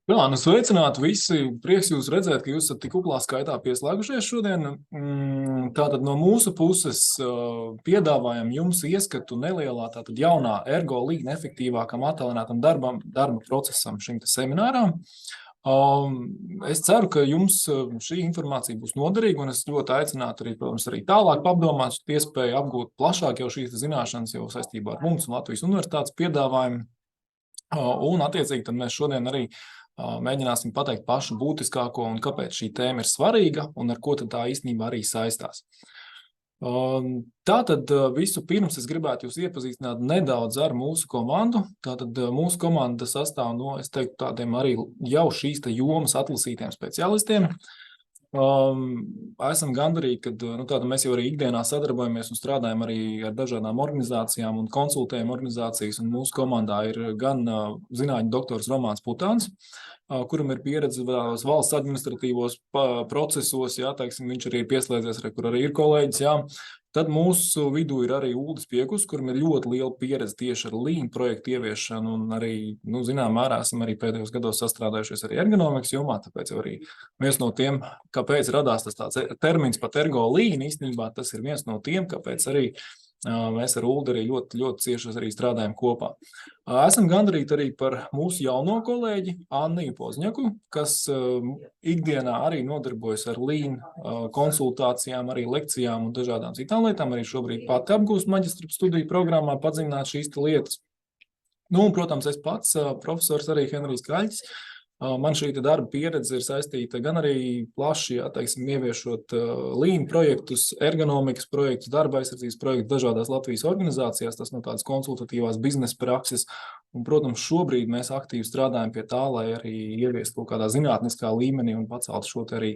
Jā, nu sveicināti visi. Prieks jūs redzēt, ka jūs esat tik uplā skaitā pieslēgušies šodien. Tātad no mūsu puses piedāvājam jums ieskatu nelielā tātad jaunā ergo līgna efektīvākam attālinātam darba procesam šim te semināram. Es ceru, ka jums šī informācija būs noderīga, un es ļoti aicinātu arī, protams, arī tālāk apdomāt iespēju apgūt plašāk jau šīs zināšanas jau saistībā ar mums un Latvijas universitātes piedāvājumu. Un attiecīgi tad mēs šodien arī mēģināsim pateikt pašu būtiskāko un kāpēc šī tēma ir svarīga un ar ko tad tā īstenībā arī saistās. Tātad visu pirms es gribētu jūs iepazīstināt nedaudz ar mūsu komandu. Tātad mūsu komanda sastāv no, es teiktu, tādiem arī jau šīs te jomas atlasītiem speciālistiem. Esam gandarīgi, ka mēs jau arī ikdienā sadarbojamies un strādājam arī ar dažādām organizācijām un konsultējam organizācijas, un mūsu komandā ir gan zinātņu doktors Romāns Putāns, kuram ir pieredze valsts administratīvos procesos, jā, teiksim, viņš arī ir pieslēdzies, kur arī ir kolēģis, jā. Tad mūsu vidū ir arī Uldis Piekus, kuram ir ļoti liela pieredze tieši ar Lean projektu ieviešanu, un arī, zinām mērā, esam arī pēdējos gados sastrādājušies arī ergonomikas jomā, tāpēc arī viens no tiem, kāpēc radās tas tāds termins pat ergo Lean, īstenībā tas ir viens no tiem, kāpēc arī mēs ar Uldi arī ļoti, ļoti cieši arī strādājam kopā. Esam gandarīti arī par mūsu jauno kolēģi Anniju Pozņaku, kas ikdienā arī nodarbojas ar Lean konsultācijām, arī lekcijām un dažādām citām lietām. Arī šobrīd pati apgūst maģistra studiju programmā padziļināt šīs lietas. Un, protams, es pats, profesors arī Henrijs Kaļķis. Man šī darba pieredze ir saistīta gan arī plaši, jā, teiksim, ieviešot Lean projektus, ergonomikas projektus, darba aizsardzības projektus dažādās Latvijas organizācijās, tas no tādas konsultatīvās biznesa prakses. Un, protams, šobrīd mēs aktīvi strādājam pie tā, lai arī ieviestu kaut kādā zinātniskā līmenī un pacelt šo arī,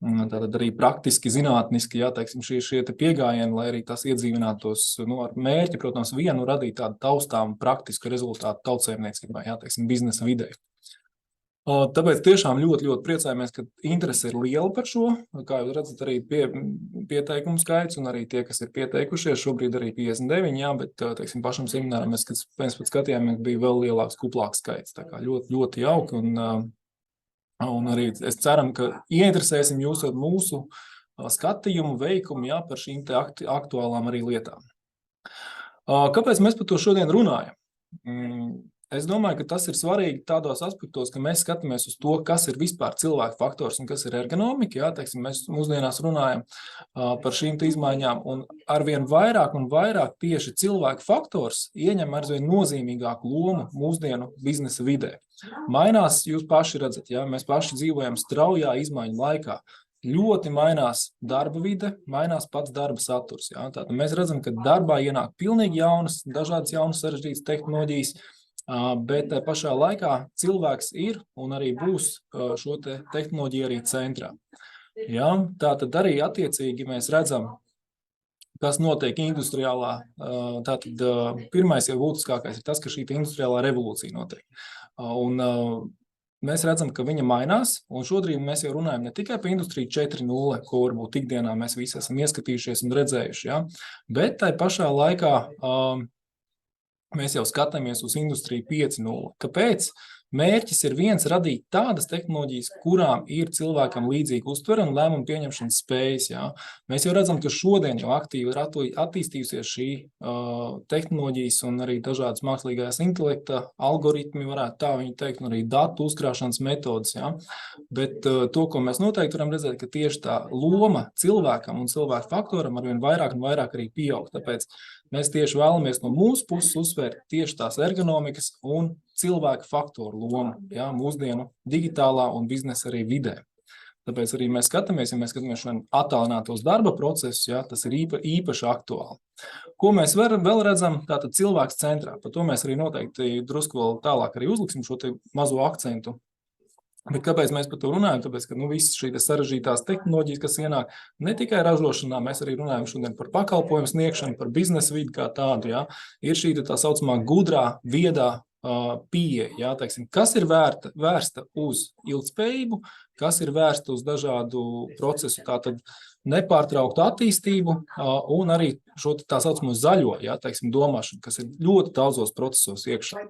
tātad arī praktiski zinātniski, jā, teiksim, šie piegājieni, lai arī tas iedzīvinātos ar mērķi, protams, vienu radīt tādu taustām praktisku rezultātu tautsaimniecībā, jā, teiksim, biznesa vidē. Tāpēc tiešām ļoti, ļoti priecājamies, ka interese ir liela par šo. Kā jūs redzat, arī pieteikumu skaits un arī tie, kas ir pieteikušies, šobrīd arī 59, jā, bet, teiksim, pašam semināram mēs pat skatījāmies, bija vēl lielāks, kuplāks skaits. Tā kā ļoti, ļoti jauki un arī es ceram, ka ieinteresēsim jūs ar mūsu skatījumu, veikumu, jā, par šīm te aktuālām arī lietām. Kāpēc mēs par to šodien runājam? Es domāju, ka tas ir svarīgi tādos aspektos, ka mēs skatāmies uz to, kas ir vispār cilvēku faktors un kas ir ergonomika. Jā, teiksim, mēs mūsdienās runājam par šīm izmaiņām, un arvien vairāk un vairāk tieši cilvēku faktors ieņem arvien nozīmīgāku lomu mūsdienu biznesa vidē. Mainās, jūs paši redzat, jā, mēs paši dzīvojam straujā izmaiņu laikā. Ļoti mainās darba vide, mainās pats darba saturs. Jā. Tātad mēs redzam, ka darbā ienāk pilnīgi dažādas jaunas sarežģītas tehnoloģijas, bet pašā laikā cilvēks ir un arī būs šo tehnoloģiju arī centrā. Ja? Tātad arī attiecīgi mēs redzam, kas notiek industriālā. Tātad pirmais jau būtiskākais ir tas, ka šī industriālā revolūcija notiek. Un mēs redzam, ka viņa mainās, un šodien mēs jau runājam ne tikai par industriju 4.0, ko varbūt ikdienā mēs visi esam ieskatījušies un redzējuši, ja? Bet tai pašā laikā mēs jau skatāmies uz industriju 5.0. Kāpēc? Mērķis ir viens radīt tādas tehnoloģijas, kurām ir cilvēkam līdzīga uztvere un lēmumu pieņemšanas spējas. Jā. Mēs jau redzam, ka šodien jau aktīvi ir attīstījusies šī tehnoloģijas un arī dažādas mākslīgās intelekta algoritmi, varētu tā viņi teikt, un arī datu uzkrāšanas metodas. Jā. Bet to, ko mēs noteikti varam redzēt, ka tieši tā loma cilvēkam un cilvēku faktoram arvien vairāk un vairāk arī pieaug. Tāpēc mēs tieši vēlamies no mūsu puses uzsvērt tieši tās ergonomikas un cilvēku faktoru lomu, jā, mūsdienu digitālā un biznesa arī vidē. Tāpēc arī mēs skatāmies, ja mēs skatāmies šodien attālinātos darba procesus, jā, tas ir īpaši aktuāli. Ko mēs vēl redzam, tātad cilvēks centrā. Par to mēs arī noteikti drusku vēl tālāk arī uzliksim šo te mazo akcentu. Bet kāpēc mēs par to runājam? Tāpēc, ka visas šīs sarežģītās tehnoloģijas, kas ienāk ne tikai ražošanā, mēs arī runājam šodien par pakalpojumu sniegšanu, par biznesa vidi kā tādu. Jā. Ir šī tā saucamā gudrā, viedā pieeja, jā, teiksim, kas ir vērsta uz ilgtspējību, kas ir vērsta uz dažādu procesu, tātad nepārtrauktu attīstību un arī šo tā saucamo zaļo, jā, teiksim, domāšanu, kas ir ļoti daudzos procesos iekšā.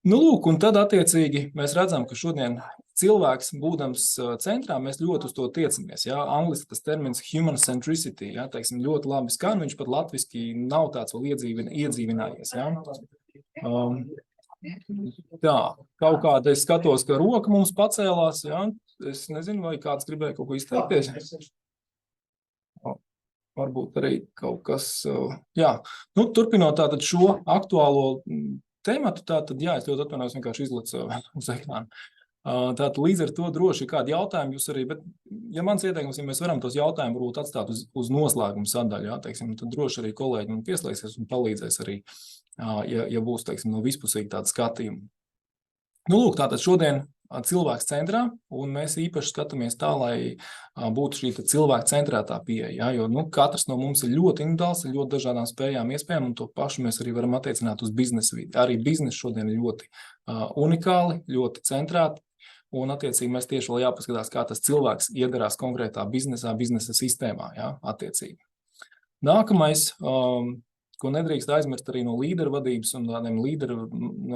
Nu, lūk, un tad attiecīgi mēs redzam, ka šodien cilvēks, būdams centrā, mēs ļoti uz to tiecamies. Ja? Angliski tas termins human centricity, ja? Teiksim, ļoti labi skan, viņš pat latviski nav tāds vēl iedzīvinājies. Ja? Tā, kaut kāda es skatos, ka roka mums pacēlās, ja? Es nezinu, vai kāds gribēja kaut ko izteikties. Varbūt arī kaut kas, jā. Nu, turpinot tātad šo aktuālo tematu, tātad, jā, es ļoti atvainojos, vienkārši izlicu uz ekrānu. Tātad līdz ar to droši kādi jautājumi jūs arī, bet ja mans ieteikums, ja mēs varam tos jautājumus varbūt atstāt uz noslēgumu sadaļu, jā, teiksim, tad droši arī kolēģi man pieslēgsies un palīdzēs arī, ja būs, teiksim, no vispusīgi tāda skatījuma. Nu, lūk, tātad šodien cilvēks centrā, un mēs īpaši skatāmies tā, lai būtu šī cilvēka centrētā pieeja, ja? Jo nu, katrs no mums ir ļoti individuāls, ir ļoti dažādām spējām iespējām, un to pašu mēs arī varam attiecināt uz biznesa vidi. Arī biznesa šodien ir ļoti unikāli, ļoti centrēti, un attiecīgi mēs tieši vēl jāpaskatās, kā tas cilvēks iedarās konkrētā biznesa sistēmā, ja? Attiecīgi. Nākamais, ko nedrīkst aizmirst arī no līderu vadības un tādiem līderu,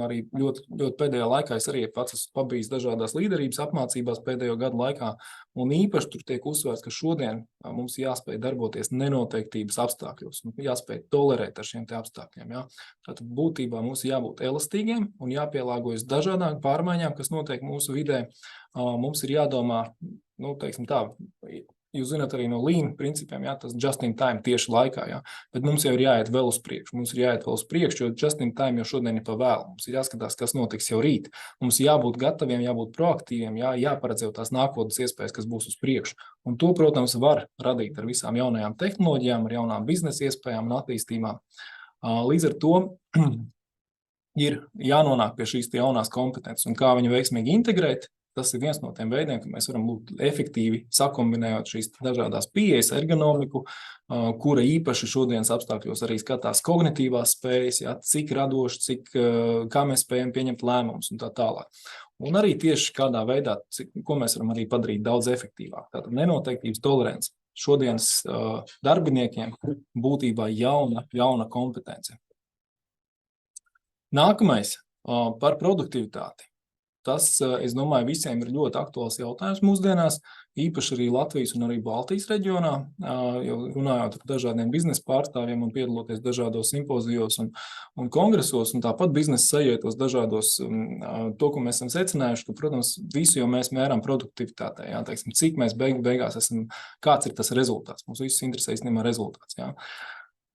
arī ļoti pēdējā laikā es arī pats esmu pabijis dažādās līderības apmācībās pēdējo gadu laikā, un īpaši tur tiek uzsvērts, ka šodien mums jāspēj darboties nenoteiktības apstākļos, jāspēj tolerēt ar šiem te apstākļiem. Ja? Tātad būtībā mums jābūt elastīgiem un jāpielāgojas dažādām pārmaiņām, kas notiek mūsu vidē. Mums ir jādomā, nu, teiksim tā, jūs zināt arī no lean principiem, jā, tas just in time tieši laikā, jā, bet mums jau ir jāiet vēl uz priekšu, jo just in time jau šodien ir pa vēlu. Mums ir jāskatās, kas notiks jau rīt. Mums jābūt gataviem, jābūt proaktīviem, jāparedz jau tās nākotnes iespējas, kas būs uz priekšu. Un to, protams, var radīt ar visām jaunajām tehnoloģijām, ar jaunām biznesa iespējām un attīstībām. Līdz ar to ir jānonāk pie šīs jaunās kompetences un kā viņu veiksmīgi integrēt. Tas ir viens no tiem veidiem, ka mēs varam būt efektīvi sakombinējot šīs dažādās pieejas, ergonomiku, kura īpaši šodienas apstākļos arī skatās kognitīvās spējas, ja, cik radoši, kā mēs spējam pieņemt lēmumus un tā tālāk. Un arī tieši kādā veidā, ko mēs varam arī padarīt daudz efektīvāk. Tātad nenoteiktības tolerance šodienas darbiniekiem būtībā jauna kompetence. Nākamais par produktivitāti. Tas, es domāju, visiem ir ļoti aktuāls jautājums mūsdienās, īpaši arī Latvijas un arī Baltijas reģionā, jo runājot ar dažādiem biznesa pārstāvjiem un piedaloties dažādos simpozijos un kongresos, un tāpat biznesa sajietos dažādos, to, ko mēs esam secinājuši, ka, protams, visu jau mēs mēram produktivitātē, jā, teiksim, cik mēs beigās esam, kāds ir tas rezultāts. Mums visus interesē īstenībā rezultāts, jā.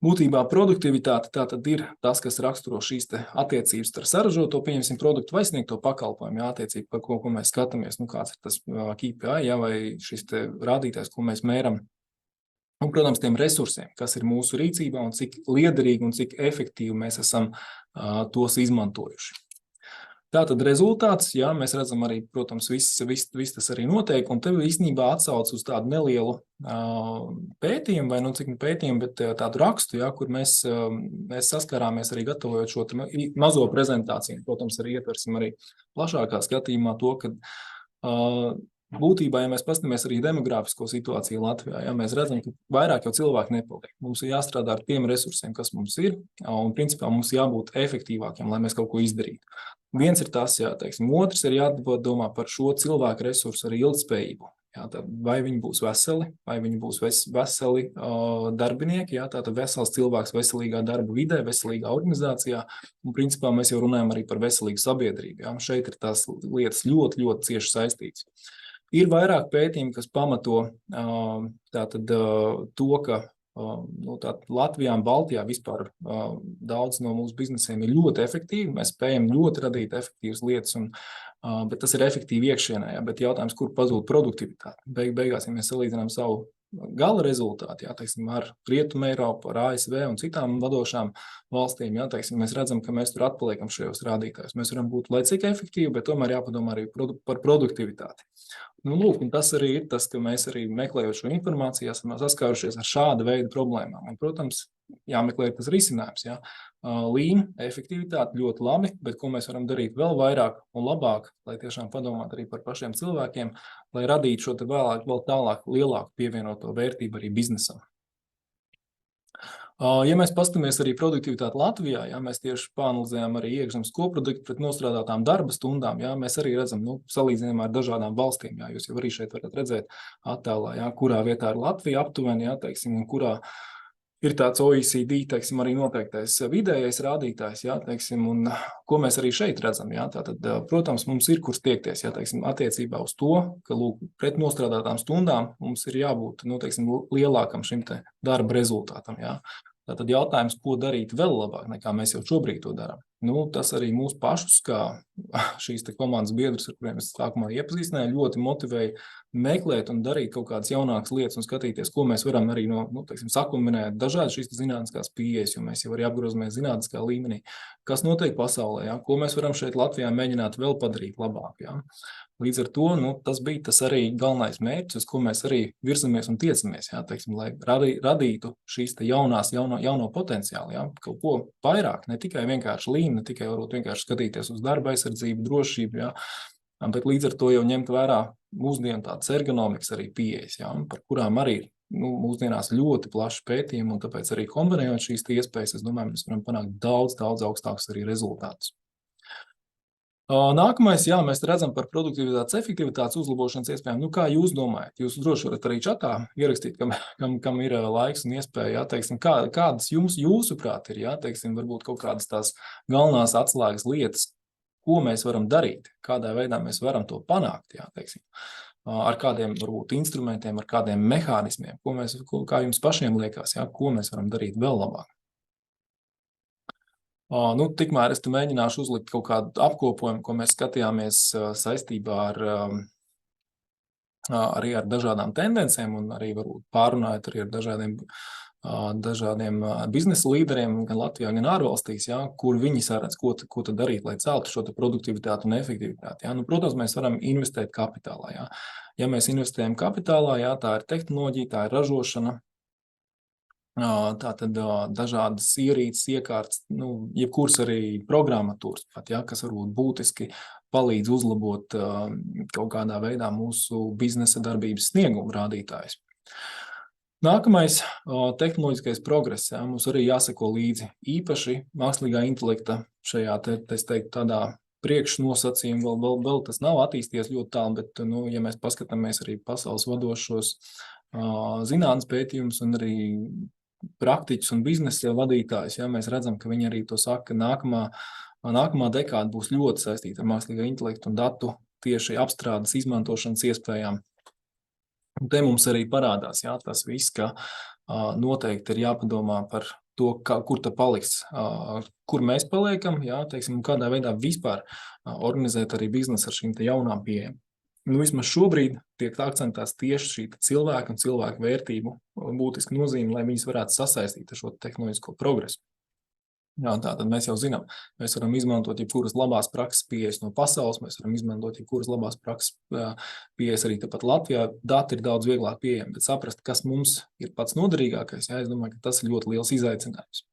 Būtībā produktivitāte tātad ir tas, kas raksturo šīs attiecības ar saražoto, pieņemsim, produktu vai sniegto pakalpojumu, jā, attiecīgi par ko mēs skatāmies, nu kāds ir tas KPI, jā, vai šis rādītājs, ko mēs mēram. Un, protams, tiem resursiem, kas ir mūsu rīcībā un cik liederīgi un cik efektīvi mēs esam tos izmantojuši. Tātad rezultāts, jā, mēs redzam arī, protams, viss tas arī notiek, un tev īstenībā atsauc uz tādu nelielu pētījumu, vai nu cik pētījumu, bet tādu rakstu, jā, kur mēs saskarāmies arī gatavojot šo mazo prezentāciju. Protams, arī ietversim arī plašākā skatījumā to, ka būtībā, ja mēs paskatāmies arī demogrāfisko situāciju Latvijā, ja mēs redzam, ka vairāk jau cilvēki nepaliek. Mums ir jāstrādā ar tiem resursiem, kas mums ir, un principā mums jābūt efektīvākiem, lai mēs kaut ko izdarītu. Viens ir tas, jā, teiksim, otrs ir jādomā par šo cilvēku resursu ar ilgtspējību. Jā, vai viņi būs veseli, vai viņi būs veseli darbinieki, jā, tātad vesels cilvēks veselīgā darba vidē, veselīgā organizācijā, un principā mēs jau runājam arī par veselīgu sabiedrību. Jā. Šeit ir tās lietas ļoti, ļoti cieši saistītas. Ir vairāk pētījumi, kas pamato tātad to, ka Latvijā un Baltijā vispār daudz no mūsu biznesiem ir ļoti efektīvi. Mēs spējam ļoti radīt efektīvas lietas, bet tas ir efektīvi iekšienē. Bet jautājums, kur pazūd produktivitāte? Beigās, ja mēs salīdzinām savu gala rezultātu, jā, teiksim, ar Rietumu Eiropu, ar ASV un citām vadošām valstīm, jā, teiksim, mēs redzam, ka mēs tur atpaliekam šajos rādītājos. Mēs varam būt lai cik efektīvi, bet tomēr jāpadomā arī par produktivitāti. Nu, lūk, un tas arī ir tas, ka mēs arī meklējot šo informāciju, esam saskārušies ar šāda veida problēmām. Un, protams, jāmeklē tas risinājums. Jā. Lean, efektivitāte ļoti labi, bet ko mēs varam darīt vēl vairāk un labāk, lai tiešām padomāt arī par pašiem cilvēkiem, lai radītu šo vēl tālāk lielāku pievienoto vērtību arī biznesam. Ja mēs paskatāmies arī produktivitāti Latvijā, ja mēs tieši pāanalizējam arī iekšzemes koproduktu pret nostrādātām darba stundām, ja mēs arī redzam, salīdzinājumā ar dažādām valstīm, ja jūs jau arī šeit varat redzēt attēlā, ja, kurā vietā ir Latvija aptuveni, ja, teiksim, un kurā ir tāds OECD, teiksim, arī noteiktais vidējais rādītājs, ja, teiksim, un ko mēs arī šeit redzam, ja, tātad, protams, mums ir kur stiekties, ja, teiksim, attiecībā uz to, ka, lūk, pret nostrādātām stundām mums ir jābūt, teiksim, lielākam šim te darba rezultātam, ja. Tātad jautājums, ko darīt vēl labāk, nekā mēs jau šobrīd to darām. Tas arī mūs pašus, kā šīs te komandas biedrus, ar kuriem es sākumā iepazīstināju, ļoti motivēja meklēt un darīt kaut kādas jaunākas lietas un skatīties, ko mēs varam arī teiksim, sakumbinēt dažādas šīs zinātniskās pieejas, jo mēs jau arī apgrozamies zinātniskā līmenī, kas notiek pasaulē, ja, ko mēs varam šeit Latvijā mēģināt vēl padarīt labāk. Ja. Līdz ar to tas bija tas arī galvenais mērķis, uz ko mēs arī virzamies un tiecamies, ja, teiksim, lai radītu šīs te jauno potenciālu, ja, kaut ko vairāk, ne tikai vienkārši līmeni, ne tikai varbūt vienkārši skatīties uz darba aizsardzību, drošību, ja, bet līdz ar to jau ņemt vērā mūsdienu tādas ergonomikas arī pieejas, ja, par kurām arī ir mūsdienās ļoti plaši pētījumi, un tāpēc arī kombinējot šīs iespējas, es domāju, mēs varam panākt daudz augstākus arī rezultātus. Nākamais, jā, mēs redzam par produktivitātes efektivitātes uzlabošanas iespējām. Kā jūs domājat? Jūs droši varat arī čatā ierakstīt, kam ir laiks un iespēja, jā, teiksim, kādas jūsuprāt ir, jā, teiksim, varbūt kaut kādas tās galvenās atslēgas lietas, ko mēs varam darīt, kādā veidā mēs varam to panākt, jā, teiksim, ar kādiem, varbūt, instrumentiem, ar kādiem mehānismiem, kā jums pašiem liekas, jā, ko mēs varam darīt vēl labāk. Tikmēr es te mēģināšu uzlikt kaut kādu apkopojumu, ko mēs skatījāmies saistībā arī ar dažādām tendencēm un arī varbūt pārunājot arī ar dažādiem biznesa līderiem gan Latvijā, gan ārvalstīs, ja, kur viņi saredz, ko tad darīt, lai celtu šo produktivitāti un efektivitāti. Ja. Protams, mēs varam investēt kapitālā. Ja, ja mēs investējam kapitālā, ja, tā ir tehnoloģija, tā ir ražošana, tātad dažādas ierīces, iekārtas, jebkuras arī programmatūras pat, ja, kas varbūt būtiski palīdz uzlabot kaut kādā veidā mūsu biznesa darbības sniegumu rādītājus. Nākamais tehnoloģiskais progress, ja, mums arī jāseko līdzi īpaši mākslīgā intelekta šajā, es teiktu, tādā priekšnosacījumu, vēl tas nav attīstījies ļoti tālu, bet, ja mēs paskatāmies arī pasaules vadošos zinātnes pētījumus un arī praktiķus un biznesa vadītājus, ja, mēs redzam, ka viņi arī to saka, ka nākamā dekāda būs ļoti saistīta ar mākslīgā intelektu un datu tieši apstrādes izmantošanas iespējām. Un te mums arī parādās, jā, tas viss, ka noteikti ir jāpadomā par to, kur ta paliks, kur mēs paliekam, jā, teiksim, un kādā veidā vispār organizēt arī biznesu ar šīm te jaunām pieejām. Vismaz šobrīd tiek akcentēts tieši šī cilvēka un cilvēku vērtību būtiski nozīme, lai viņas varētu sasaistīt ar šo tehnoloģisko progresu. Jā, tātad mēs jau zinām, mēs varam izmantot jebkuras labās prakses pieejas no pasaules, mēs varam izmantot jebkuras labās prakses pieejas arī tāpat Latvijā. Dati ir daudz vieglāk pieejami, bet saprast, kas mums ir pats noderīgākais, jā, es domāju, ka tas ir ļoti liels izaicinājums.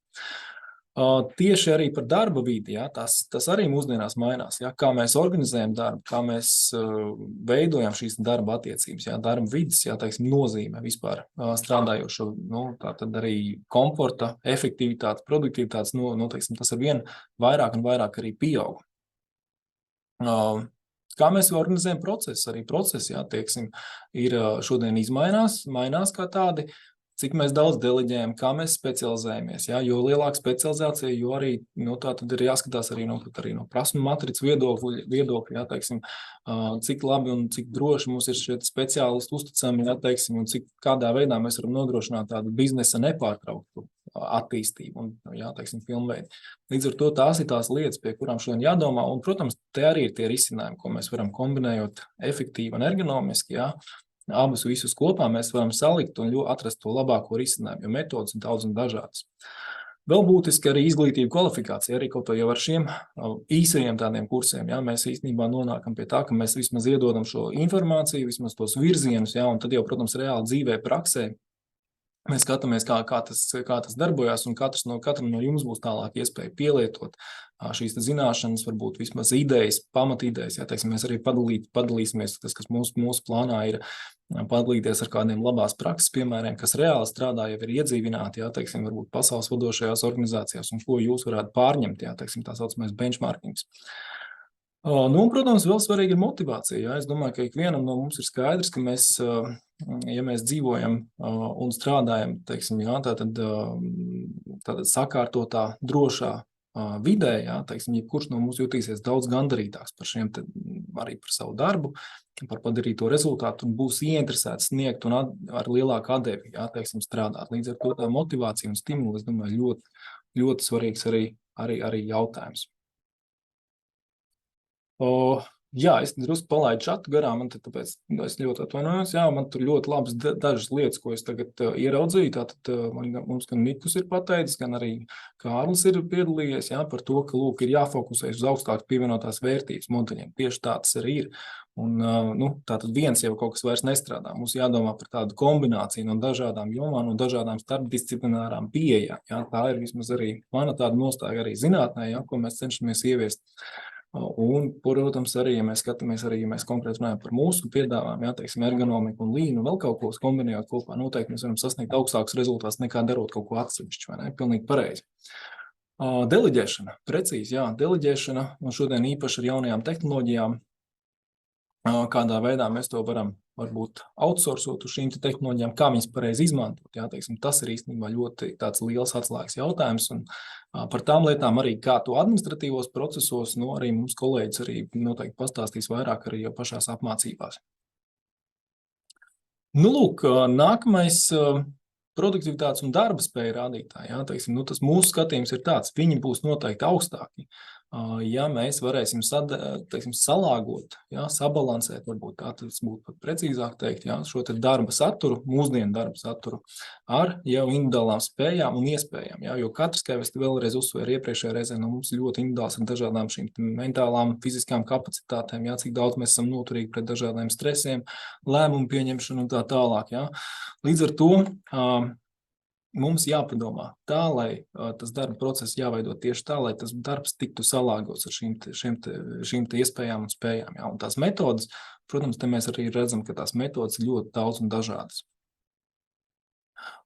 Tieši arī par darba vidi, ja, tas arī mūsdienās mainās, ja, kā mēs organizējam darbu, kā mēs veidojam šīs darba attiecības, ja, darba vidas, ja, teiksim, nozīme vispār strādājošo, tātad arī komforta, efektivitātes, produktivitātes, teiksim, tas ar vien vairāk un vairāk arī pieaug. Kā mēs organizējam procesus, arī procesi, ja, teiksim, ir šodien mainās kā tādi, cik mēs daudz deleģējam, kā mēs specializējamies, ja, jo lielāka specializācija, jo arī, tā tad ir jāskatās arī no prasmu matricas viedokļa, ja, teiksim, cik labi un cik droši mums ir šie speciālisti uzticami, ja, teiksim, un cik kādā veidā mēs varam nodrošināt tādu biznesa nepārtrauktu attīstību un, ja, teiksim, filmveidi. Līdz ar to tās ir tās lietas, pie kurām šodien jādomā, un, protams, te arī ir tie risinājumi, ko mēs varam kombinējot efektīvi un ergonomiski, ja, abus visus kopā mēs varam salikt un atrast to labāko risinājumu, jo metodas ir daudz un dažādas. Vēl būtiski arī izglītība, kvalifikācija, arī kaut jau ar šiem īsajiem tādiem kursiem, ja, mēs īstenībā nonākam pie tā, ka mēs vismaz iedodam šo informāciju, vismaz tos virzienus, ja, un tad jau, protams, reāli dzīvē, praksē Mēs skatāmies, kā tas darbojās, un katram no jums būs tālāk iespēja pielietot šīs zināšanas, varbūt vismaz idejas, pamatīdejas. Jā, teiksim, mēs arī padalīsimies, tas, kas mūsu plānā ir, padalīties ar kādiem labās prakses piemēriem, kas reāli strādā, jau ir iedzīvināti, jā, teiksim, varbūt pasaules vadošajās organizācijās, un ko jūs varētu pārņemt, jā, teiksim, tā saucamais benchmarkings. Nu, un, protams, vēl svarīgi ir motivācija. Jā. Es domāju, ka ikvienam no mums ir skaidrs, ka mēs, ja mēs dzīvojam un strādājam, teiksim, jā, tātad sakārtotā, drošā vidē, jā, teiksim, jebkurš no mums jutīsies daudz gandarītāks par šiem arī par savu darbu, par padarīto rezultātu un būs ieinteresēts sniegt un ar lielāku atdevi, jā, teiksim, strādāt. Līdz ar to tā motivācija un stimuli, es domāju, ļoti, ļoti svarīgs arī jautājums. Jā, es drusku palaidu čatu garām, man tāpēc es ļoti atvainojos. Jā, man tur ļoti labas dažas lietas, ko es tagad ieraudzīju. Tātad mums gan Mikus ir pateicis, gan arī Kārlis ir piedalījies, jā, par to, ka, lūk, ir jāfokusēs uz augstāk pievienotās vērtības modeļiem. Tieši tā tas arī ir. Un, nu, tātad viens jau kaut kas vairs nestrādā. Mums jādomā par tādu kombināciju no dažādām jomām, no dažādām starpdisciplinārām pieejām. Jā, tā ir vismaz arī mana tāda nostāja arī zinātnē, jā, ko mēs cenšamies ieviest. Un, protams, arī, ja mēs skatāmies, ja mēs konkrēti runājam par mūsu piedāvājumu, jā, teiksim, ergonomiku un līnu, vēl kaut ko kombinējot kopā, noteikti mēs varam sasniegt augstākus rezultātus nekā darot kaut ko atsevišķu, vai ne? Pilnīgi pareizi. Deleģēšana, precīzi, jā, deleģēšana, un šodien īpaši ar jaunajām tehnoloģijām, kādā veidā mēs to varam varbūt outsourcot uz šīm tehnoloģijām, kā viņas pareizi izmantot. Jā, teiksim, tas ir īstenībā ļoti tāds liels atslēgas jautājums, un par tām lietām arī kā to administratīvos procesos, nu, arī mums kolēģis arī noteikti pastāstīs vairāk arī jau pašās apmācībās. Nu, lūk, nākamais produktivitātes un darba spēja rādītāji, jā, teiksim, nu, tas mūsu skatījums ir tāds, viņi būs noteikti augstāki, ja mēs varēsim salāgot, jā, sabalansēt, varbūt tā tas būtu pat precīzāk teikt, jā, šo te darba saturu, mūsdienu darba saturu ar jau individuālām spējām un iespējām, jā, jo katrs, kā es vēlreiz uzsvēru iepriekšējā reizē, no mums ļoti individuāls ar dažādām šīm mentālām, fiziskām kapacitātēm, jā, cik daudz mēs esam noturīgi pret dažādiem stresiem, lēmumu pieņemšanu un tā tālāk, jā. Līdz ar to mums jāpadomā tā, lai tas darba process jāveido tieši tā, lai tas darbs tiktu salāgots ar šīm iespējām un spējām. Jā. Un tās metodas, protams, te mēs arī redzam, ka tās metodas ir ļoti daudz un dažādas.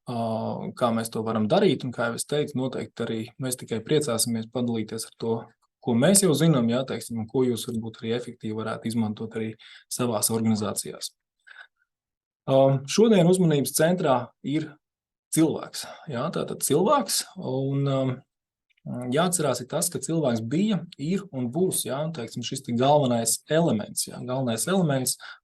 Kā mēs to varam darīt, un kā jau es teicu, noteikti arī mēs tikai priecāsimies padalīties ar to, ko mēs jau zinām, jā, teiksim, un ko jūs varbūt arī efektīvi varētu izmantot arī savās organizācijās. Šodien uzmanības centrā ir cilvēks. Jā, tātad cilvēks, un jāatcerās ir tas, ka cilvēks bija, ir un būs, jā, teiksim, šis galvenais elements, jā,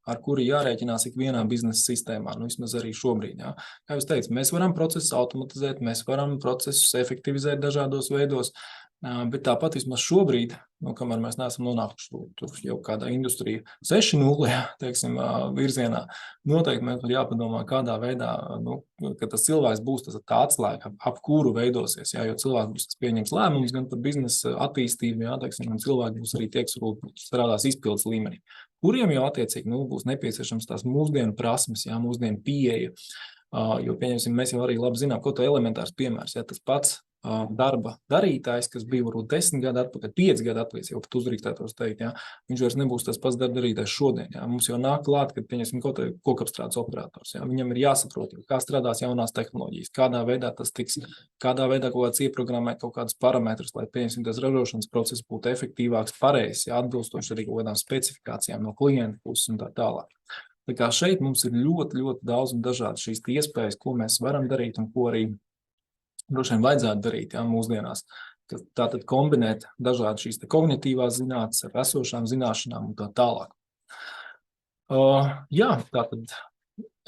ar kuru jārēķinās ikvienā biznesa sistēmā, nu vismaz arī šobrīd, jā. Kā jūs teicu, mēs varam procesus automatizēt, mēs varam procesus efektivizēt dažādos veidos, bet tāpat vismaz šobrīd, nu, kamēr mēs neesam nonākuši tur jau kādā industrija 6.0, teiksim, virzienā, noteikti mēs var jāpadomā, kādā veidā, nu, ka tas cilvēks būs tā atslēga, ap kuru veidosies, jā, jo cilvēks būs tas pieņems lēmums gan par biznesa attīstību, jā, teiksim, un cilvēki būs arī tie, kas strādās izpildes līmenī, kuriem jau attiecīgi, nu, būs nepieciešams tās mūsdienu prasmes, jā, mūsdienu pieeja, jo, pieņemsim, mēs jau arī labi zinām, ko tā elementārs piemērs, jā, tas pats darba darītājs, kas bija varbūt 10 gadu atpakaļ, 5 gadu atpakaļ, jau pat uzrīkstētos teikt, jā, viņš vairs nebūs tas pats darba darītājs šodien, jā, mums jau nāk klāt, kad pieņemsim kaut kokapstrādes operators, jā, viņam ir jāsaprot, kā strādās jaunās tehnoloģijas, kādā veidā tas tiks, kādā veidā kaut kāds ieprogrammēt kaut kādus parametrus, lai pieņemsim tas ražošanas process būtu efektīvāks, pareizs, jā, atbilstoši arī kaut kādām specifikācijām no klienta puses un tā tālāk. Tā kā šeit mums ir ļoti, ļoti daudz un dažādas šīs iespējas, ko mēs varam darīt un ko arī droši vien vajadzētu darīt, jā, mūsdienās. Tātad kombinēt dažādi šīs kognitīvās zinātnes ar esošām zināšanām un tā tālāk. Jā, tātad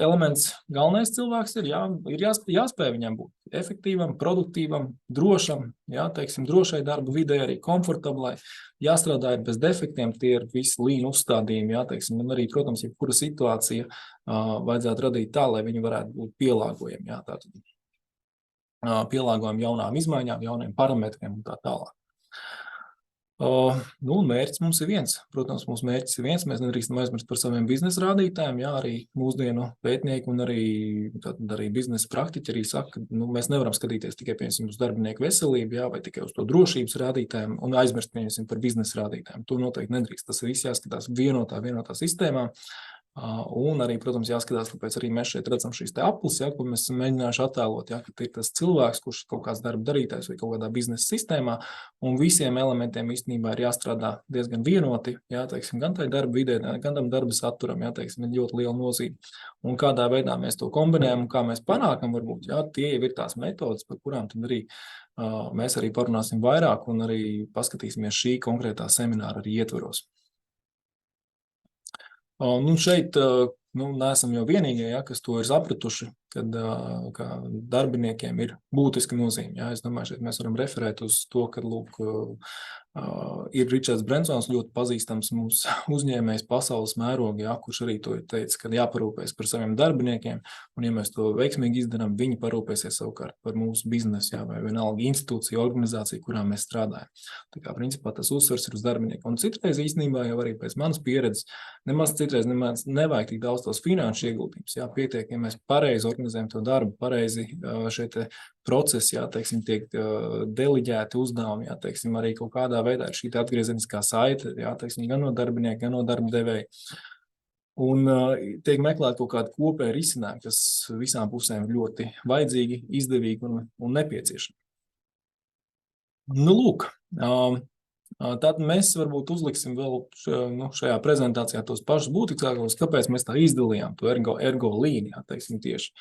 elements galvenais cilvēks ir jāspēj viņam būt efektīvam, produktīvam, drošam, jā, teiksim, drošai darba vidē, arī komfortablai, jāstrādā bez defektiem, tie ir visi līnu uzstādījumi, jā, teiksim, un arī, protams, jebkura situācija vajadzētu radīt tā, lai viņi varētu būt pielāgojami, jā, tātad pielāgojam jaunām izmaiņām, jauniem parametriem un tā tālāk. Nu, mērķis mums ir viens. Protams, mūsu mērķis ir viens. Mēs nedrīkstam aizmirst par saviem biznesa rādītājiem. Jā, arī mūsdienu pētnieki un arī biznesa praktiķi arī saka, ka mēs nevaram skatīties tikai uz darbinieku veselību, jā, vai tikai uz to drošības rādītājiem un aizmirst par biznesa rādītājiem. To noteikti nedrīkst. Tas viss jāskatās vienotā sistēmā. Un arī, protams, jāskatās, kāpēc arī mēs šeit redzam šīs te aplis, ja, ko mēs esam mēģinājuši attēlot, ja, ka ir tas cilvēks, kurš kaut kāds darba darītājs vai kaut kādā biznesa sistēmā, un visiem elementiem īstenībā ir jāstrādā diezgan vienoti, ja, teiksim, gan tai darba vidē, gan tam darba saturam, ja, teiksim, ir ļoti liela nozīme. Un kādā veidā mēs to kombinējam un kā mēs panākam, varbūt, ja, tie jau ir tās metodas, par kurām tad arī mēs arī parunāsim vairāk un arī paskatīsimies šī konkrētā semināra arī ietvaros. Nu, šeit neesam jau vienīgie, ja, kas to ir sapratuši, kad darbiniekiem ir būtiska nozīme. Ja. Es domāju, šeit mēs varam referēt uz to, ka, lūk, ir Ričards Brensons, ļoti pazīstams mums uzņēmējs pasaules mērogā, ja, kurš arī to ir teicis, ka jāparūpēs par saviem darbiniekiem, un ja mēs to veiksmīgi izdarām, viņi parūpēsies savukārt par mūsu biznesu, ja, vai vienalga institūciju, organizāciju, kurā mēs strādājam. Tā kā, principā, tas uzsvars ir uz darbinieku. Un citreiz īstenībā jau arī pēc manas pieredzes, nemaz nevajag tik daudz tos finanšu ieguldījums. Jā, pietiek, ja mēs pareizi organizējam to darbu, pareizi šeit procesi, jā, teiksim, tiek deliģēti uzdevumi, jā, teiksim, arī kaut kādā veidā ir šī atgriezeniskā saite, jā, teiksim, gan no darbinieka, gan no darba devēja. Un tiek meklēt kaut kādu kopēju risinājumu, kas visām pusēm ir ļoti vajadzīgi, izdevīgi un nepieciešami. Nu, lūk, tad mēs varbūt uzliksim vēl šajā prezentācijā tos pašus būtiskākos, kāpēc mēs tā izdalījām to ergo līnijā, teiksim tieši.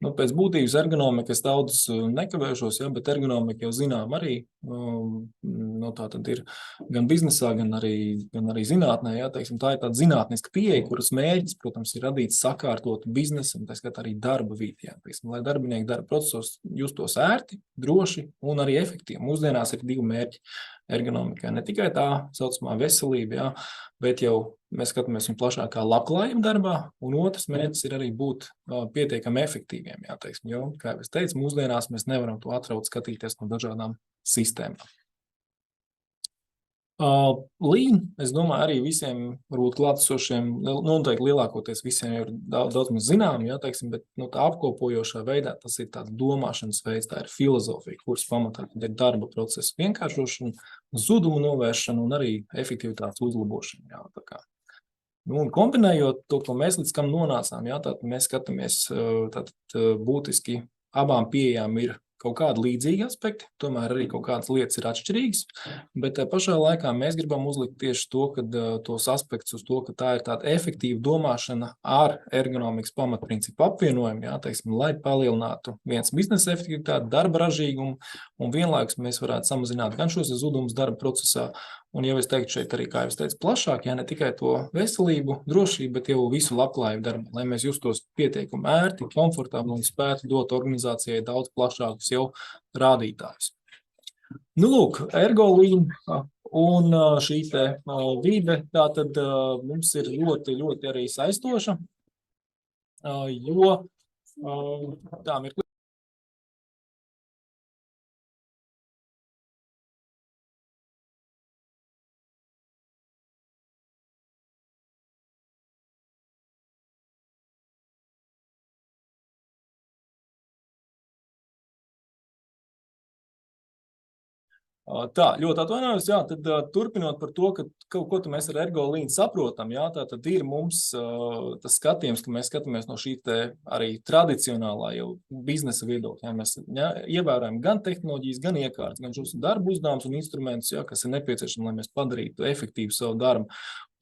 Nu, pēc būtības ergonomika es daudz nekavēšos, ja, bet ergonomika jau zinām arī, tā tad ir gan biznesā, gan arī zinātnē, ja, teiksim, tā ir tāda zinātniska pieeja, kuras mērķis, protams, ir radīt sakārtotu biznesu un tā skat arī darba vīdi, ja, teiksim, lai darbinieki darba procesos justos ērti, droši un arī efektīvi. Mūsdienās ir divi mērķi ergonomikā, ne tikai tā saucamā veselība, ja, bet jau mēs skatāmies viņu plašākā labklājība darbā, un otrs mērķis ir arī būt pietiekami efektīviem, jā, teiksim, jo, kā jau es teicu, mūsdienās mēs nevaram to atraut skatīties no dažādām sistēmām. Lean, es domāju, arī visiem varbūt klātesošiem, noteikti lielākoties visiem ir daudz maz zinām, jā, teiksim, bet tā apkopojošā veidā tas ir tāds domāšanas veids, tā ir filozofija, kuras pamatā ir darba procesa vienkāršošana, zudumu novēršana un arī efektivitātes uzlabošana, jā, tā kā. Nu, un kombinējot to, ko mēs līdz kam nonācām, jā, tātad mēs skatāmies, būtiski abām pieejām ir kaut kādi līdzīgi aspekti, tomēr arī kaut kādas lietas ir atšķirīgas, bet pašā laikā mēs gribam uzlikt tieši to, kad tos aspektus uz to, ka tā ir tāda efektīva domāšana ar ergonomikas pamatprincipu apvienojumu, jā, teiksim, lai palielinātu viens biznesa efektivitāti, darba ražīgumu, un vienlaikus mēs varētu samazināt gan šos zudumus darba procesā, un jau es teiktu šeit arī, kā jau es teicu, plašāk, ja ne tikai to veselību, drošību, bet jau visu labklājību darbu, lai mēs justos pietiekami ērti, komfortabli un spētu dot organizācijai daudz plašākus jau rādītājus. Nu, lūk, ergo Lean un šī te vide, tā tad mums ir ļoti, ļoti arī saistoša, jo tā mirkli. Tā, ļoti atvainojos, jā, tad turpinot par to, ka kaut ko mēs ar ergo Lean saprotam, jā, tā tad ir mums tas skatījums, ka mēs skatāmies no šī te arī tradicionālā jau biznesa viedokļa, ja, mēs ievērojam gan tehnoloģijas, gan iekārtas, gan šos darbu uzdevumus un instrumentus, jā, kas ir nepieciešami, lai mēs padarītu efektīvu savu darbu.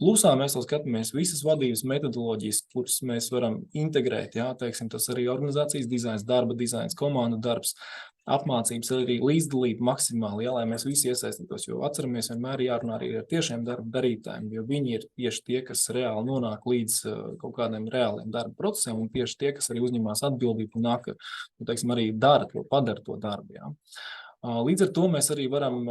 Plusā mēs vēl skatāmies visas vadības metodoloģijas, kuras mēs varam integrēt, jā, teiksim, tas arī organizācijas dizains, darba dizains, komandu darbs, apmācības arī līdzdalība maksimāli, ja, lai mēs visi iesaistītos, jo atceramies vienmēr jārunā arī ar tiešiem darba darītājiem, jo viņi ir tieši tie, kas reāli nonāk līdz kaut kādiem reāliem darba procesiem un tieši tie, kas arī uzņemās atbildību un nāk, teiksim, arī padara to darbu. Ja. Līdz ar to mēs arī varam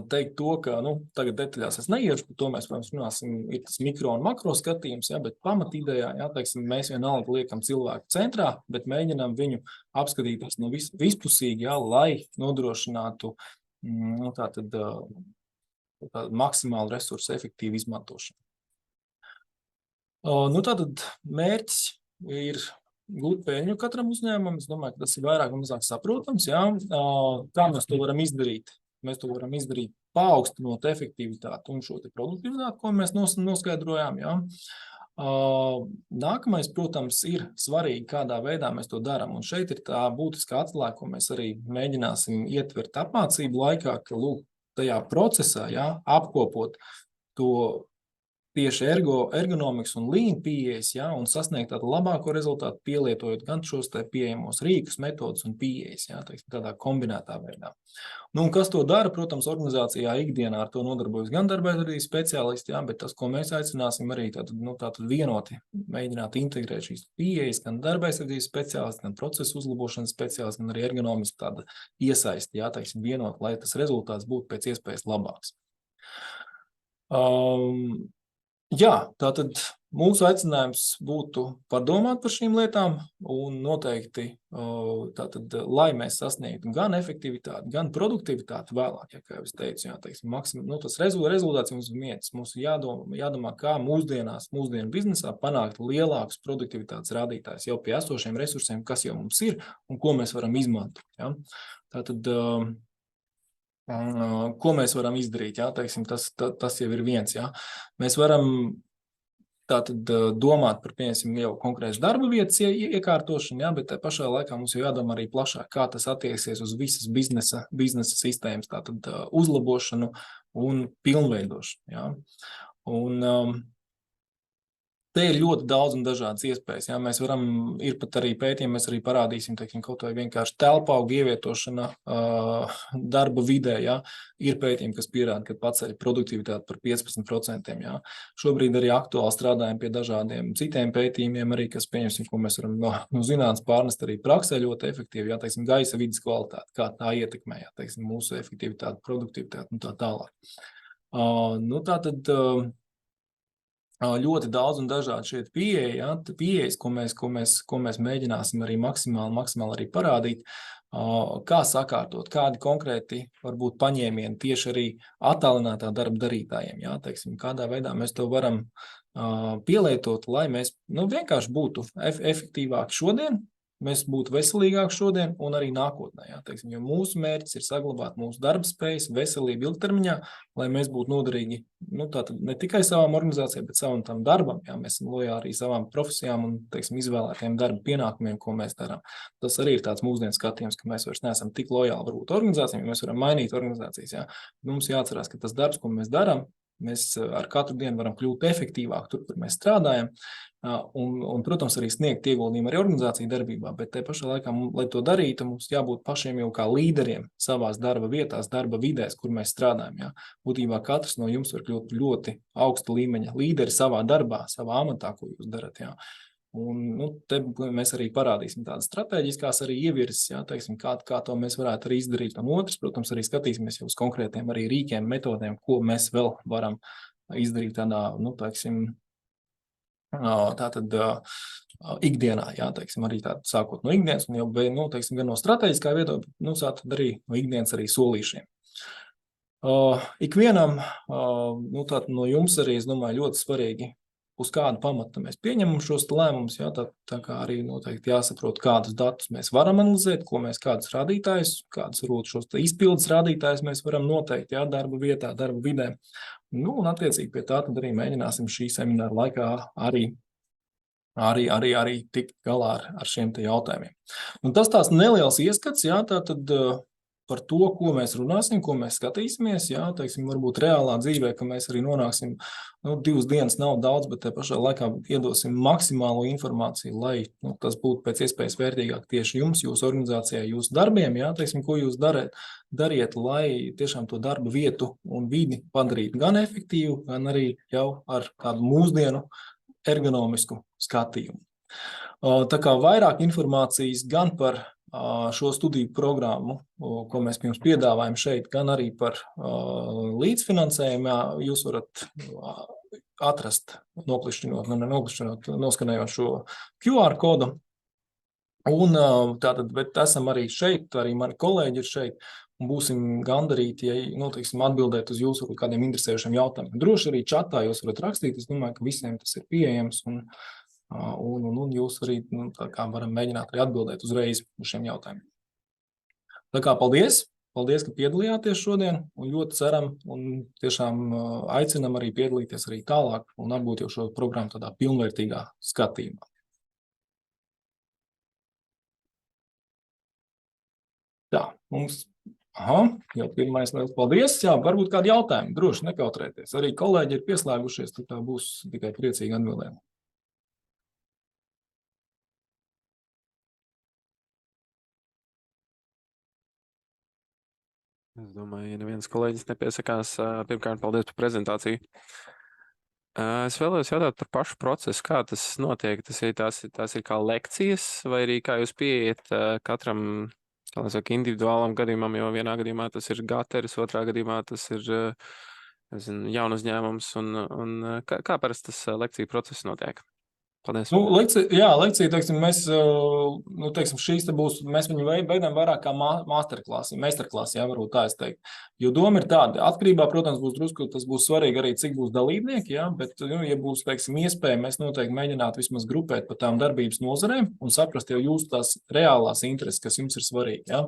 teikt to, ka, tagad detaļās es neiešu, par to mēs, protams, runāsim, ir tas mikro un makro skatījums, ja, bet pamatidejā, ja, teiksim, mēs vienalga liekam cilvēku centrā, bet mēģinām viņu apskatīties no vispusīgi, ja, lai nodrošinātu tātad maksimāli resursu efektīvu izmantošanu. Tātad mērķis ir gūt peļņu katram uzņēmumam. Es domāju, ka tas ir vairāk un mazāk saprotams. Jā. Kā mēs to varam izdarīt? Mēs to varam izdarīt paaugstinot efektivitāti un šo te produktivitāti, ko mēs noskaidrojām. Jā. Nākamais, protams, ir svarīgi, kādā veidā mēs to darām. Un šeit ir tā būtiskā atslēga, ko mēs arī mēģināsim ietvert apmācību laikā, ka tajā procesā, jā, apkopot to tieši ergonomikas un lean pieejas, ja, un sasniegt tādu labāko rezultātu, pielietojot gan šos te pieejamos rīkus, metodus un pieejas, ja, tādā kombinētā veidā. Un kas to dara, protams, organizācijā ikdienā ar to nodarbojas gan darbētarbības speciālisti, ja, bet tas, ko mēs aicināsim arī tātad vienoti mēģināt integrēt šīs pieejas, gan darbētarbības speciālisti, gan procesu uzlabošanas speciālisti, gan arī ergonomiski tāda iesaisti, ja, vienot, lai tas rezultāts būtu pēc iespējas labāks. Jā, tātad mūsu aicinājums būtu padomāt par šīm lietām un noteikti, tātad, lai mēs sasniegtu gan efektivitāti, gan produktivitāti vēlāk, ja, kā jau es teicu, jā, tas rezultāts mums mērķis. Mums jādomā, kā mūsdienu biznesā panākt lielākus produktivitātes rādītājus jau pie esošiem resursiem, kas jau mums ir un ko mēs varam izmantot. Ja. Tātad, ko mēs varam izdarīt, jā, tas jau ir viens, jā. Mēs varam tātad domāt par, piemēram, jau konkrētas darba vietas iekārtošanu, jā, bet tā pašā laikā mums jau jādomā arī plašāk, kā tas attieksies uz visas biznesa sistēmas, tātad uzlabošanu un pilnveidošanu, jā. Un te ir ļoti daudz un dažādas iespējas. Jā. Mēs varam, ir pat arī pētījumi, mēs arī parādīsim, kaut vai vienkārši telpaugu ievietošana darba vidē. Jā. Ir pētījumi, kas pierāda, ka paceļ produktivitāti par 15%. Jā. Šobrīd arī aktuāli strādājam pie dažādiem citiem pētījumiem, arī, kas pieņemsim, ko mēs varam no zinātnes pārnest arī praksē ļoti efektīvi. Jā, gaisa vidas kvalitāte, kā tā ietekmē, jā, mūsu efektivitāti, produktivitāti un tā tālāk. Tātad ļoti daudz un dažādi šeit pieejas, ko mēs mēģināsim arī maksimāli arī parādīt, kā sakārtot, kādi konkrēti varbūt paņēmieni tieši arī attālinātā darba darītājiem, jā, kādā veidā mēs to varam pielietot, lai mēs vienkārši būtu efektīvāki šodien, mēs būtu veselīgāki šodien un arī nākotnē. Jā, jo mūsu mērķis ir saglabāt mūsu darba spējas, veselību ilgtermiņā, lai mēs būtu noderīgi tātad ne tikai savām organizācijām, bet savam tam darbam. Jā, mēs esam lojāli arī savām profesijām un izvēlētiem darba pienākumiem, ko mēs darām. Tas arī ir tāds mūsdienu skatījums, ka mēs vairs neesam tik lojāli varbūt organizācijām, jo mēs varam mainīt organizācijas. Jā. Mums jāatcerās, ka tas darbs, ko mēs darām, mēs ar katru dienu varam kļūt efektīvāk tur, kur mēs strādājam, un, protams, arī sniegt ieguldījumu arī organizāciju darbībā, bet te pašā laikā, lai to darītu, mums jābūt pašiem jau kā līderiem savās darba vietās, darba vidēs, kur mēs strādājam. Jā. Būtībā katrs no jums var kļūt ļoti augsta līmeņa līderi savā darbā, savā amatā, ko jūs darat. Jā. Un te mēs arī parādīsim tādas strateģiskās arī ievirzes, jā, kā to mēs varētu arī izdarīt. Un otrs, protams, arī skatīsimies jau uz konkrētiem arī rīkiem, metodēm, ko mēs vēl varam izdarīt tādā, tātad ikdienā, jā, arī tātad sākot no ikdienas, un jau, gan no strateģiskā viedokļa, tātad arī no ikdienas arī solīšiem. Ikvienam, tātad no jums arī, es domāju, ļoti svarīgi, uz kādu pamatu mēs pieņemam šos lēmumus, jā, tā kā arī noteikti jāsaprot, kādus datus mēs varam analizēt, kādus rādītājus, kādus varbūt šos izpildes rādītājus mēs varam noteikt, jā, darba vietā, darba vidē. Un attiecīgi pie tā tad arī mēģināsim šī semināra laikā arī tikt galā ar šiem te jautājumiem. Un tas tās neliels ieskats, jā, tātad par to, ko mēs runāsim, ko mēs skatīsimies, jā, varbūt reālā dzīvē, ka mēs arī nonāksim, 2 dienas nav daudz, bet te pašā laikā iedosim maksimālo informāciju, lai tas būtu pēc iespējas vērtīgāk tieši jums, jūsu organizācijā, jūsu darbiem, jā, ko jūs dariet, lai tiešām to darba vietu un vidi padarītu gan efektīvu, gan arī jau ar kādu mūsdienu ergonomisku skatījumu. Tā kā vairāk informācijas gan par šo studiju programmu, ko mēs pirms piedāvājam šeit, gan arī par līdzfinansējumu, jūs varat atrast, noskanējot šo QR kodu. Un tātad, bet esam arī šeit, arī mani kolēģi ir šeit, un būsim gandarīti, ja, nu, teiksim, atbildēt uz jūsu kādiem interesējušiem jautājumiem. Droši arī čatā jūs varat rakstīt, es domāju, ka visiem tas ir pieejams, un jūs arī, nu, tā kā varam mēģināt arī atbildēt uzreiz uz šiem jautājumiem. Tā kā paldies! Paldies, ka piedalījāties šodien, un ļoti ceram, un tiešām aicinam arī piedalīties arī tālāk un apgūt jau šo programmu tādā pilnvērtīgā skatījumā. Tā, mums, jau pirmais liels paldies, jā, varbūt kādi jautājumi, droši nekautrēties. Arī kolēģi ir pieslēgušies, tā būs tikai priecīgi atbildēt. Es domāju, ja neviens kolēģis nepiesakās, pirmkārt, paldies par prezentāciju. Es vēlos jautāt par pašu procesu, kā tas notiek. Tās ir kā lekcijas, vai arī kā jūs pieiet katram, kā lai saka, individuālam gadījumam, jo vienā gadījumā tas ir gateris, otrā gadījumā tas ir jaun uzņēmums, un kā parasti tas lekciju process notiek? Paldies. Nu, lekcija, teiksim, mēs, nu, teiksim, šīs te būs, mēs viņu veidām vairāk kā meistarklasi, jā, varbūt tā es teiktu. Jo doma ir tāda, atkarībā, protams, būs drusku, tas būs svarīgi arī, cik būs dalībnieki, jā, bet, nu, ja būs, teiksim, iespēja, mēs noteikti mēģinātu vismaz grupēt pa tām darbības nozarēm un saprast jau jūsu tās reālās intereses, kas jums ir svarīgi, jā.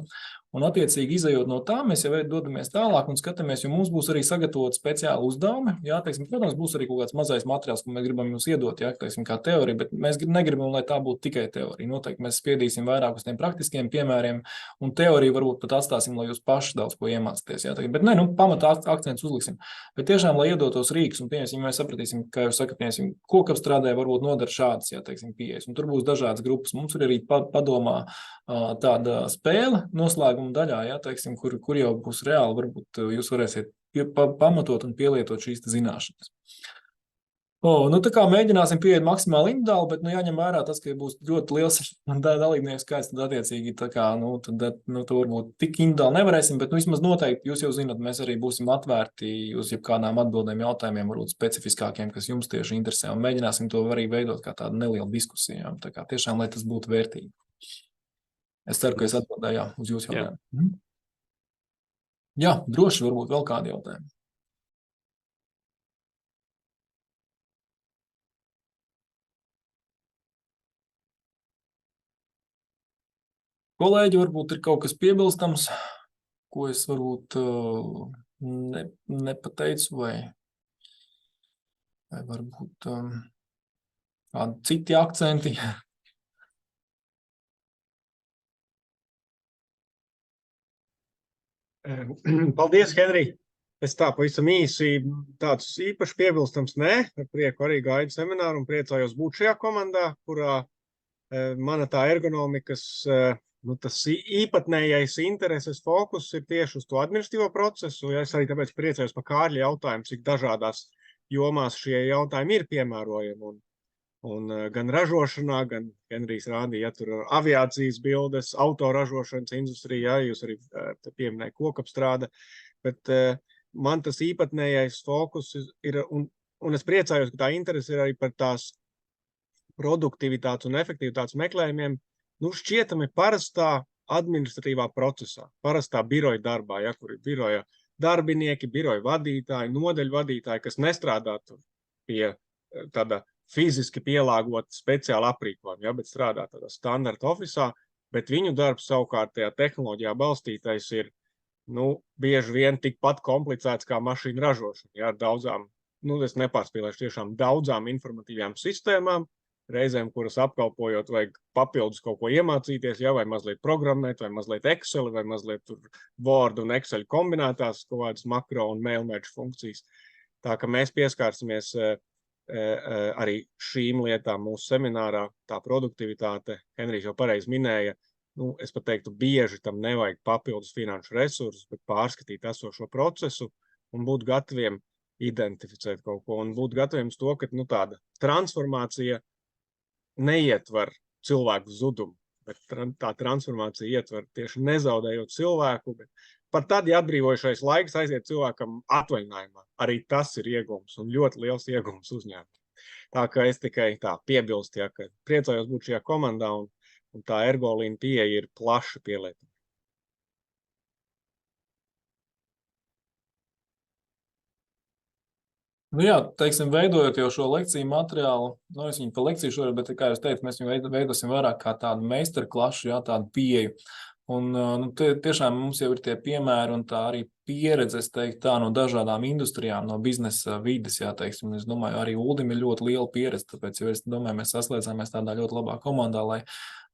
Un, attiecīgi, izejot no tā, mēs jau dodamies tālāk un skatāmies, jo mums būs arī sagatavot speciāli uzdevumi. Jā, teiksim, protams, būs arī kaut kāds mazais materiāls, ko mēs gribam jums iedot, jā, teiksim, kā teorija, bet mēs negribam, lai tā būtu tikai teorija. Noteikti mēs spiedīsim vairāk uz tiem praktiskiem piemēriem, un teoriju varbūt pat atstāsim, lai jūs paši daudz ko iemācāties. Jā, bet ne, nu, pamatā akcents uzliksim. Bet tiešām, lai iedotos rīks, un, piemēram, mēs sapratīsim, kā jūs sakat, piemēram, kokapstrādē varbūt nodara šādas, jā, teiksim, pieejas. Un tur būs dažādas grupas. Mums ir arī padomā tāda spēle noslēguma daļā, jā, teiksim, kur jau būs reāli, varbūt jūs varēsiet pamatot un pielietot šīs zināšanas. Nu, tā kā mēģināsim pieiet maksimāli individuāli, bet, nu, jāņem vērā tas, ka būs ļoti liels dalībnieku skaits, tad attiecīgi, tā kā, nu, tad varbūt tik individuāli nevarēsim, bet, nu, vismaz noteikti, jūs jau zināt, mēs arī būsim atvērti uz jebkādām atbildēm jautājumiem, varbūt specifiskākiem, kas jums tieši interesē, un mēģināsim to arī veidot kā tādu nelielu diskusiju, tā kā tiešām, lai tas būtu vērtīgi. Es ceru, ka es atbildēju uz jūsu jautājumu. Jā, droši varbūt vēl kādi jautājumi. Kolēģi, varbūt ir kaut kas piebilstams, ko es varbūt nepateicu, vai varbūt kādi citi akcenti. Paldies, Henrij! Es tā pavisam īsi tāds īpaši piebilstams, nē, ar prieku arī gaidu semināru un priecājos būt šajā komandā, kurā mana tā ergonomikas, nu, tas īpatnējais intereses fokus ir tieši uz to administratīvo procesu. Ja es arī tāpēc priecājos par Kārļa jautājumu, cik dažādās jomās šie jautājumi ir piemērojami. Un gan ražošanā, gan Henrijs rādīja, ja tur aviācijas bildes, autoražošanas industrija, ja jūs arī pieminēja kokapstrāde, bet man tas īpatnējais fokus ir, un es priecājos, ka tā interese ir arī par tās produktivitātes un efektivitātes meklējumiem, nu, šķietami parastā administratīvā procesā, parastā biroja darbā, ja, kur ir biroja darbinieki, biroja vadītāji, nodeļu vadītāji, kas nestrādātu pie tāda fiziski pielāgot speciāli aprīkojumu, ja, bet strādā tādā standarta ofisā, bet viņu darbs savukārt tajā tehnoloģijā balstītais ir, nu, bieži vien tikpat komplicēts kā mašīnu ražošana, ja, ar daudzām, nu, es nepārspīlēšu, tiešām daudzām informatīvām sistēmām, reizēm, kuras apkalpojot, vajag papildus kaut ko iemācīties, ja, vai mazliet programmēt, vai mazliet Excel, vai mazliet tur Word un Excel kombinētās kaut kādas makro un mail merge funkcijas. Tā ka mēs pieskārsimies arī šīm lietām mūsu seminārā, tā produktivitāte, Henrijs jau pareizi minēja, nu, es pat teiktu, bieži tam nevajag papildus finanšu resursus, bet pārskatīt esošo procesu un būt gataviem identificēt kaut ko un būt gataviem uz to, ka, nu, tāda transformācija neietver cilvēku zudumu, bet tā transformācija ietver tieši nezaudējot cilvēku, bet pat tad, ja atbrīvojušais laiks aiziet cilvēkam atvaļinājumā, arī tas ir iegums un ļoti liels iegums uzņēmumam. Tā kā es tikai tā piebilstu, ja, ka priecājos būt šajā komandā un tā ergolīna pieeja ir plaša pielietama. Nu jā, teiksim, veidojot jau šo lekciju materiālu, nu es viņu pa lekciju šoreiz, bet, kā jūs teicat, mēs viņu veidosim vairāk kā tādu meistarklašu, jā, tādu pieeju. Un nu, tiešām mums jau ir tie piemēri un tā arī pieredze, es teiktu tā, no dažādām industrijām, no biznesa vides, jā, teiksim. Es domāju, arī Uldim ir ļoti liela pieredze, tāpēc, jo es domāju, mēs saslēdzāmies tādā ļoti labā komandā, lai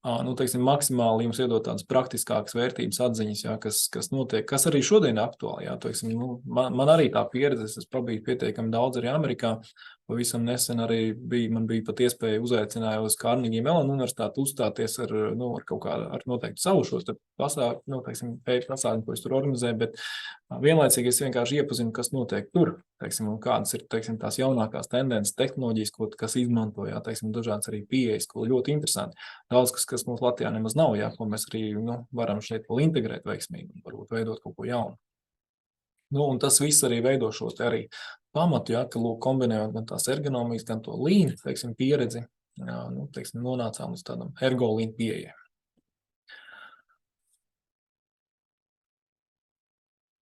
nu, teiksim, maksimāli jums iedot tādas praktiskākas vērtības atziņas, jā, kas notiek, kas arī šodien ir aktuāli. Jā, teiksim, nu, man arī tā pieredze, es pabiju pietiekami daudz arī Amerikā. Pavisam nesen arī man bija pat iespēja uzaicināja uz Carnegie Mellon universitāti uzstāties ar kaut kādu, ar noteikti savu šos pasākumus, nu, teiksim, pēļu pasākumu, ko es tur organizēju, bet vienlaicīgi es vienkārši iepazinu, kas notiek tur, teiksim, un kādas ir, teiksim, tās jaunākās tendences, tehnoloģijas, kas izmanto, jā, teiksim, dažādas arī pieejas, ko ļoti interesanti. Daudz, kas mums Latvijā nemaz nav, jā, ko mēs arī, varam šeit vēl integrēt veiksmīgi un varbūt veidot kaut ko jaunu. Nu, un tas viss arī veido šos te arī pamatu, jā, ka, lūk, kombinējot gan tās ergonomijas, gan to lean, teiksim, pieredzi, jā, nu, teiksim, nonācām uz tādam ergo lean pieejai.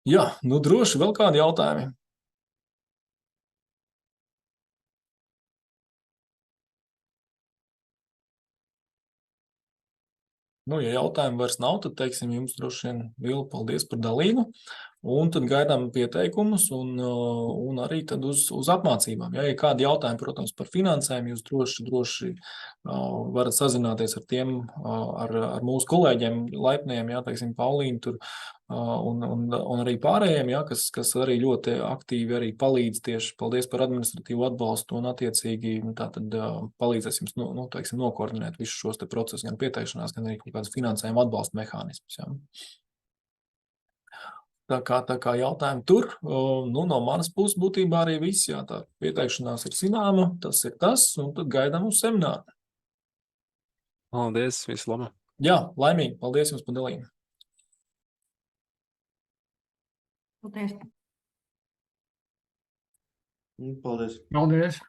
Jā, nu droši vēl kādi jautājumi. Nu, ja jautājumu vairs nav, tad, teiksim, jums droši vien lielu paldies par dalību. Un tad gaidām pieteikumus un arī tad uz apmācībām. Ja ir kādi jautājumi, protams, par finansēm, jūs droši varat sazināties ar tiem, ar mūsu kolēģiem, laipniem, jā, teiksim, Paulīnu tur un arī pārējiem, jā, kas arī ļoti aktīvi arī palīdz tieši. Paldies par administratīvu atbalstu un attiecīgi tātad palīdzēs jums, teiksim, nokoordinēt visus šos te procesus, gan pieteikšanās, gan arī kaut kādas finansējuma atbalsta mehānismus, jā. Tā kā jautājumi tur, nu, no manas puses būtībā arī viss, jā, tā pieteikšanās ir zināma, tas ir tas, un tad gaidām uz semināru. Paldies, visu labu. Jā, laimīgi, paldies jums par dalījumu. Paldies. Paldies. Paldies.